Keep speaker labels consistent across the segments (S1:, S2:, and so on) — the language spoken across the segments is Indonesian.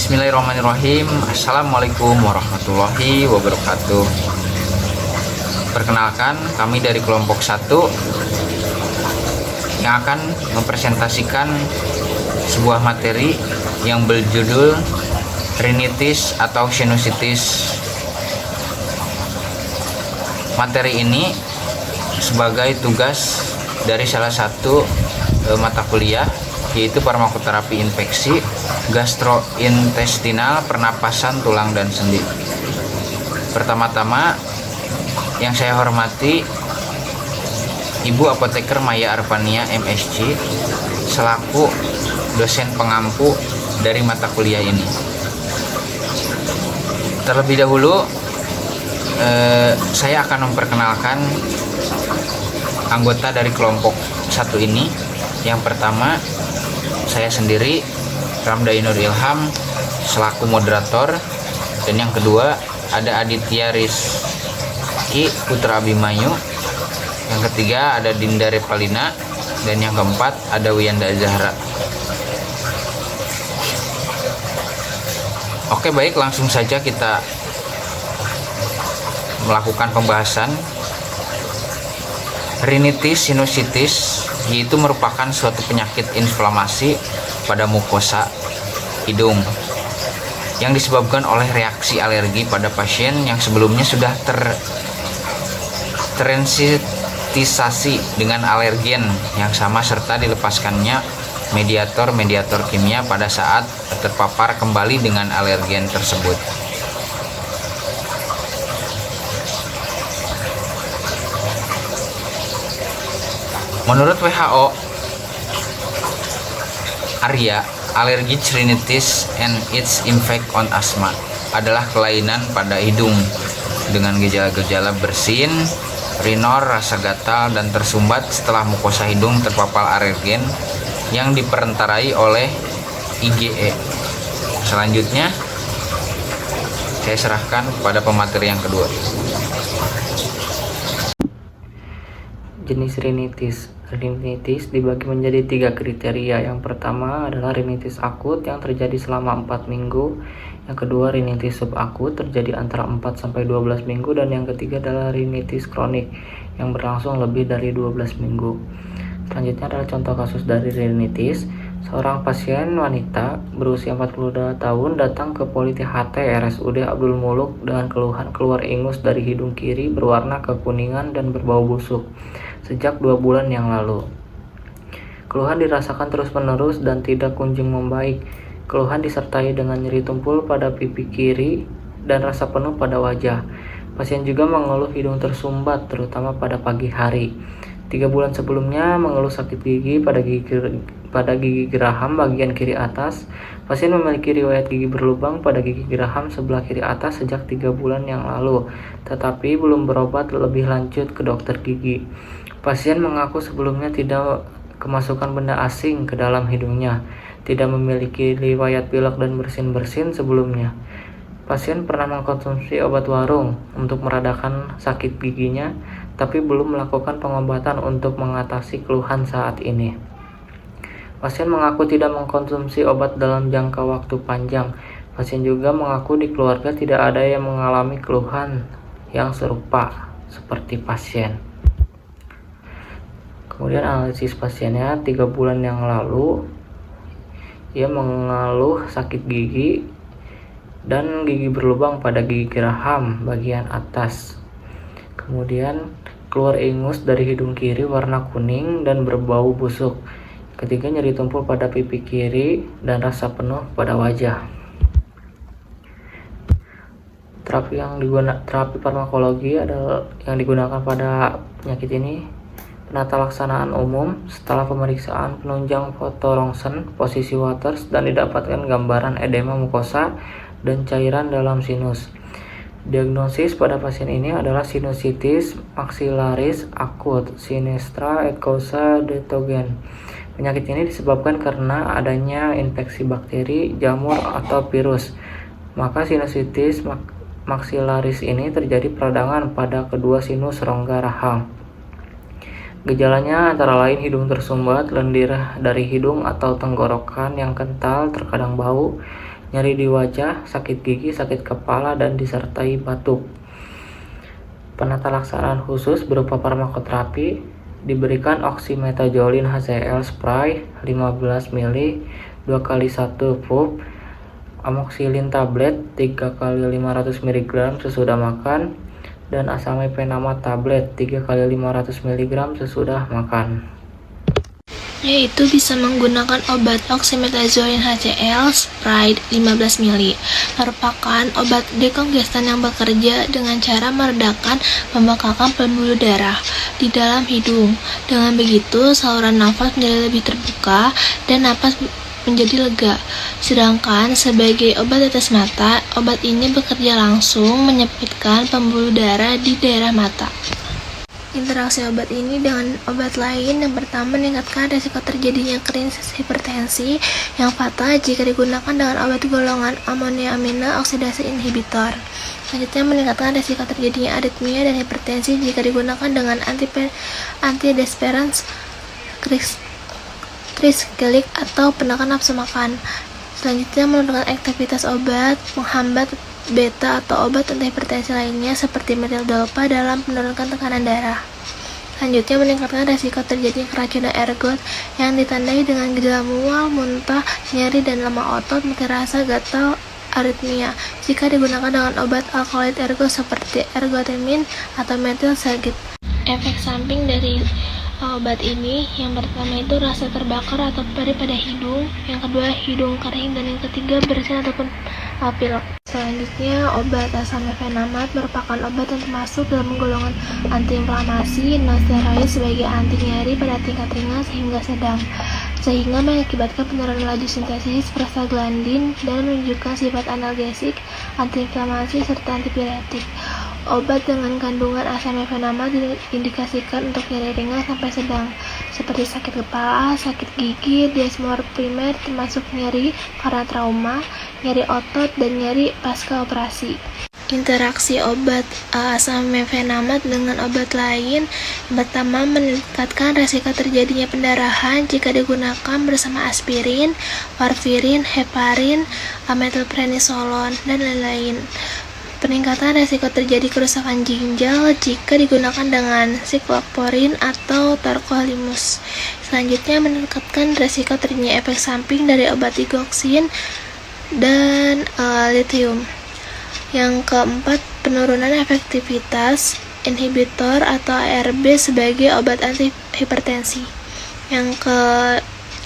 S1: Bismillahirrahmanirrahim. Assalamualaikum warahmatullahi wabarakatuh. Perkenalkan, kami dari kelompok 1 yang akan mempresentasikan sebuah materi yang berjudul rinitis atau sinusitis. Materi ini sebagai tugas dari salah satu mata kuliah, yaitu farmakoterapi infeksi gastrointestinal, pernapasan, tulang dan sendi. Pertama-tama yang saya hormati Ibu Apoteker Maya Arvania MSc selaku dosen pengampu dari mata kuliah ini. Terlebih dahulu saya akan memperkenalkan anggota dari kelompok 1 ini. Yang pertama, saya sendiri, Ramdai Nur Ilham, selaku moderator. Dan yang kedua ada Aditya Rizky Putra Abimanyu. Yang ketiga ada Dinda Repalina. Dan yang keempat ada Wiyanda Zahra. Oke, baik, langsung saja kita melakukan pembahasan. Rinitis sinusitis yaitu merupakan suatu penyakit inflamasi pada mukosa hidung yang disebabkan oleh reaksi alergi pada pasien yang sebelumnya sudah tersensitisasi dengan alergen yang sama serta dilepaskannya mediator kimia pada saat terpapar kembali dengan alergen tersebut. Menurut WHO, ARIA, allergic rhinitis and its impact on asthma, adalah kelainan pada hidung dengan gejala-gejala bersin, rinor, rasa gatal, dan tersumbat setelah mukosa hidung terpapar alergen yang diperantarai oleh IgE. Selanjutnya, saya serahkan kepada pemateri yang kedua.
S2: Jenis rinitis. Rinitis dibagi menjadi 3 kriteria. Yang pertama adalah rinitis akut yang terjadi selama 4 minggu. Yang kedua rinitis subakut terjadi antara 4-12 minggu. Dan yang ketiga adalah rinitis kronik yang berlangsung lebih dari 12 minggu. Selanjutnya adalah contoh kasus dari rinitis. Seorang pasien wanita berusia 42 tahun datang ke Poli-THT RSUD Abdul Muluk dengan keluhan keluar ingus dari hidung kiri berwarna kekuningan dan berbau busuk sejak 2 bulan yang lalu. Keluhan dirasakan terus-menerus dan tidak kunjung membaik. Keluhan disertai dengan nyeri tumpul pada pipi kiri dan rasa penuh pada wajah. Pasien juga mengeluh hidung tersumbat terutama pada pagi hari. 3 bulan sebelumnya mengeluh sakit gigi pada gigi geraham bagian kiri atas. Pasien memiliki riwayat gigi berlubang pada gigi geraham sebelah kiri atas sejak 3 bulan yang lalu, tetapi belum berobat lebih lanjut ke dokter gigi. Pasien mengaku sebelumnya tidak kemasukan benda asing ke dalam hidungnya, tidak memiliki riwayat pilek dan bersin-bersin sebelumnya. Pasien pernah mengkonsumsi obat warung untuk meredakan sakit giginya, tapi belum melakukan pengobatan untuk mengatasi keluhan saat ini. Pasien mengaku tidak mengkonsumsi obat dalam jangka waktu panjang. Pasien juga mengaku di keluarga tidak ada yang mengalami keluhan yang serupa seperti pasien. Kemudian analisis pasiennya 3 bulan yang lalu, ia mengeluh sakit gigi dan gigi berlubang pada gigi geraham bagian atas. Kemudian keluar ingus dari hidung kiri warna kuning dan berbau busuk. Ketiga, nyeri tumpul pada pipi kiri dan rasa penuh pada wajah. Terapi farmakologi adalah yang digunakan pada penyakit ini. Penata laksanaan umum setelah pemeriksaan penunjang foto rongsen posisi Waters dan didapatkan gambaran edema mukosa dan cairan dalam sinus. Diagnosis pada pasien ini adalah sinusitis maxillaris akut sinistra et causa detogen. Penyakit ini disebabkan karena adanya infeksi bakteri, jamur, atau virus. Maka sinusitis maxillaris ini terjadi peradangan pada kedua sinus rongga rahang. Gejalanya antara lain hidung tersumbat, lendir dari hidung atau tenggorokan yang kental, terkadang bau, nyeri di wajah, sakit gigi, sakit kepala, dan disertai batuk. Penata laksanaan khusus berupa farmakoterapi diberikan oxymetazoline HCl spray 15 ml 2x1 puff, amoxicillin tablet 3x500 mg sesudah makan, dan asamifenamat tablet 3x500 mg sesudah makan.
S3: Yaitu bisa menggunakan obat oxymetazoline HCl spray 15 ml merupakan obat dekongestan yang bekerja dengan cara meredakan pembengkakan pembuluh darah di dalam hidung. Dengan begitu, saluran nafas menjadi lebih terbuka dan napas menjadi lega. Sedangkan sebagai obat tetes mata, obat ini bekerja langsung menyempitkan pembuluh darah di daerah mata. Interaksi obat ini dengan obat lain yang pertama meningkatkan risiko terjadinya krisis hipertensi yang fatal jika digunakan dengan obat golongan amonia amina oksidasi inhibitor. Selanjutnya meningkatkan risiko terjadinya aritmia dan hipertensi jika digunakan dengan antidepressans tricyclic atau penekan nafsu makan. Selanjutnya menurunkan aktivitas obat, menghambat beta atau obat antihipertensi lainnya seperti metildolpa dalam menurunkan tekanan darah. Selanjutnya meningkatkan resiko terjadinya keracunan ergot yang ditandai dengan gejala mual, muntah, nyeri dan lemah otot, mati rasa, gatal, aritmia jika digunakan dengan obat alkaloid ergot seperti ergotamin atau metilsagit. Efek samping dari obat ini yang pertama itu rasa terbakar atau perih pada hidung, yang kedua hidung kering, dan yang ketiga bersin ataupun pilek. Selanjutnya, obat asamifenamat merupakan obat yang termasuk dalam golongan antiinflamasi non-steroid sebagai anti nyeri pada tingkat ringan hingga sedang, sehingga mengakibatkan penurunan laju sintesis prostaglandin dan menunjukkan sifat analgesik, antiinflamasi, serta antipiretik. Obat dengan kandungan asamifenamat diindikasikan untuk nyeri ringan sampai sedang, seperti sakit kepala, sakit gigi, diasmor primer termasuk nyeri karena trauma, nyeri otot, dan nyeri pasca operasi. Interaksi obat asamifenamat dengan obat lain, yang pertama meningkatkan resiko terjadinya pendarahan jika digunakan bersama aspirin, warfarin, heparin, metilprednisolon, dan lain-lain. Peningkatan resiko terjadi kerusakan ginjal jika digunakan dengan siklosporin atau tacrolimus. Selanjutnya meningkatkan resiko terjadinya efek samping dari obat digoxin dan lithium. Yang keempat, penurunan efektivitas inhibitor atau ARB sebagai obat antihipertensi. Yang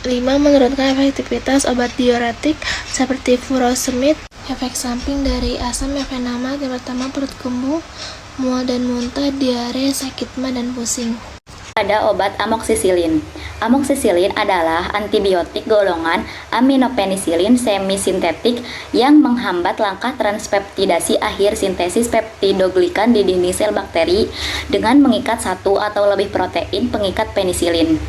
S3: kelima, menurunkan efektivitas obat diuretik seperti furosemid. Efek samping dari asamifenamat yang pertama perut kembung, mual dan muntah, diare, sakit mah, dan pusing.
S4: Ada obat amoxicillin. Amoxicillin adalah antibiotik golongan aminopenicillin semisintetik yang menghambat langkah transpeptidasi akhir sintesis peptidoglikan di dinding sel bakteri dengan mengikat satu atau lebih protein pengikat penisilin,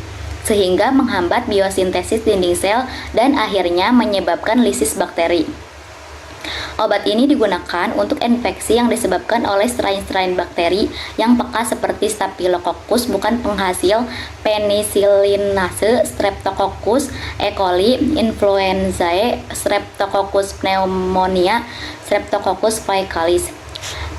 S4: sehingga menghambat biosintesis dinding sel dan akhirnya menyebabkan lisis bakteri. Obat ini digunakan untuk infeksi yang disebabkan oleh strain-strain bakteri yang peka seperti Staphylococcus bukan penghasil penicillinase, Streptococcus E. coli, Influenzae, Streptococcus pneumonia, Streptococcus faecalis,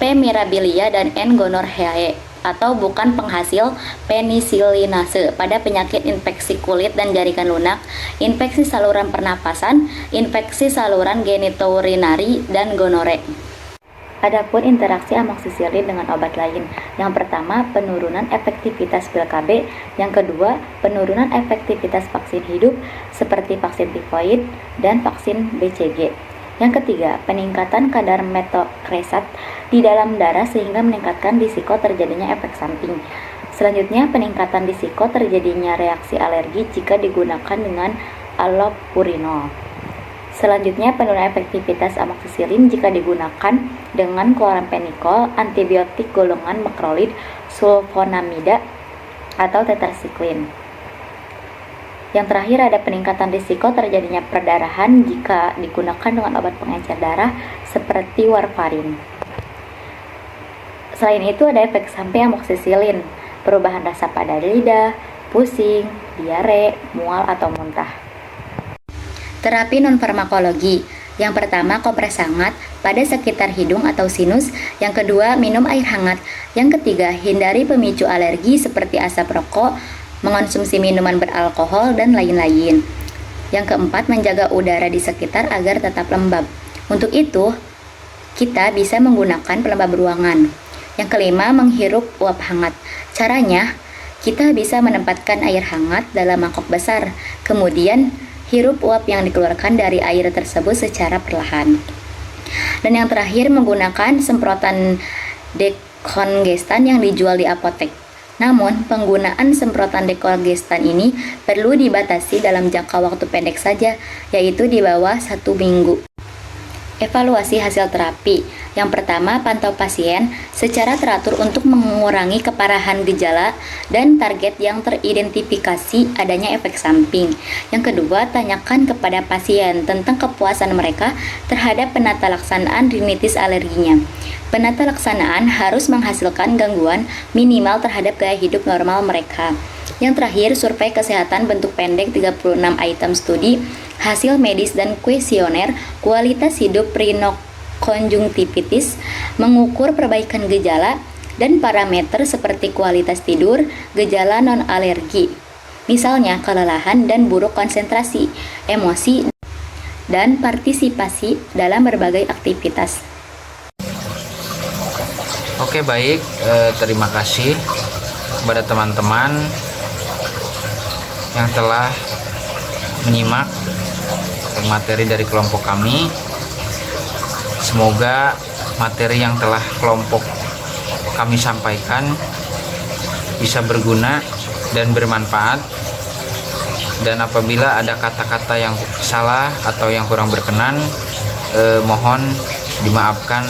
S4: P. mirabilia, dan N. gonorrhoeae, atau bukan penghasil penicillinase pada penyakit infeksi kulit dan jaringan lunak, infeksi saluran pernapasan, infeksi saluran genitourinary, dan gonore. Adapun interaksi amoxicillin dengan obat lain, yang pertama penurunan efektivitas pil KB, yang kedua penurunan efektivitas vaksin hidup seperti vaksin tifoid dan vaksin BCG. Yang ketiga, peningkatan kadar metokresat di dalam darah sehingga meningkatkan risiko terjadinya efek samping. Selanjutnya, peningkatan risiko terjadinya reaksi alergi jika digunakan dengan allopurinol. Selanjutnya, penurunan efektivitas amoxicillin jika digunakan dengan chloramphenicol, antibiotik golongan makrolid, sulfonamida, atau tetracycline. Yang terakhir, ada peningkatan risiko terjadinya perdarahan jika digunakan dengan obat pengencer darah seperti warfarin. Selain itu, ada efek samping amoxicillin, perubahan rasa pada lidah, pusing, diare, mual atau muntah. Terapi non-farmakologi. Yang pertama, kompres hangat pada sekitar hidung atau sinus. Yang kedua, minum air hangat. Yang ketiga, hindari pemicu alergi seperti asap rokok, mengonsumsi minuman beralkohol, dan lain-lain. Yang keempat, menjaga udara di sekitar agar tetap lembab. Untuk itu, kita bisa menggunakan pelembab ruangan. Yang kelima, menghirup uap hangat. Caranya, kita bisa menempatkan air hangat dalam mangkok besar, kemudian hirup uap yang dikeluarkan dari air tersebut secara perlahan. Dan yang terakhir, menggunakan semprotan dekongestan yang dijual di apotek. Namun, penggunaan semprotan dekongestan ini perlu dibatasi dalam jangka waktu pendek saja, yaitu di bawah 1 minggu. Evaluasi hasil terapi. Yang pertama, pantau pasien secara teratur untuk mengurangi keparahan gejala dan target yang teridentifikasi adanya efek samping. Yang kedua, tanyakan kepada pasien tentang kepuasan mereka terhadap penata laksanaan rinitis alerginya. Penata laksanaan harus menghasilkan gangguan minimal terhadap gaya hidup normal mereka. Yang terakhir, survei kesehatan bentuk pendek 36 item studi, hasil medis dan kuesioner kualitas hidup rinokonjungtivitis, mengukur perbaikan gejala dan parameter seperti kualitas tidur, gejala non-alergi, misalnya kelelahan dan buruk konsentrasi, emosi, dan partisipasi dalam berbagai aktivitas.
S1: Oke, baik, terima kasih kepada teman-teman yang telah menyimak materi dari kelompok kami. Semoga materi yang telah kelompok kami sampaikan bisa berguna dan bermanfaat, dan apabila ada kata-kata yang salah atau yang kurang berkenan, mohon dimaafkan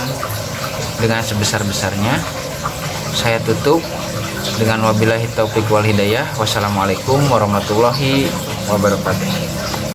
S1: dengan sebesar-besarnya. Saya tutup dengan wabillahi taufiq wal hidayah. Wassalamualaikum warahmatullahi wabarakatuh.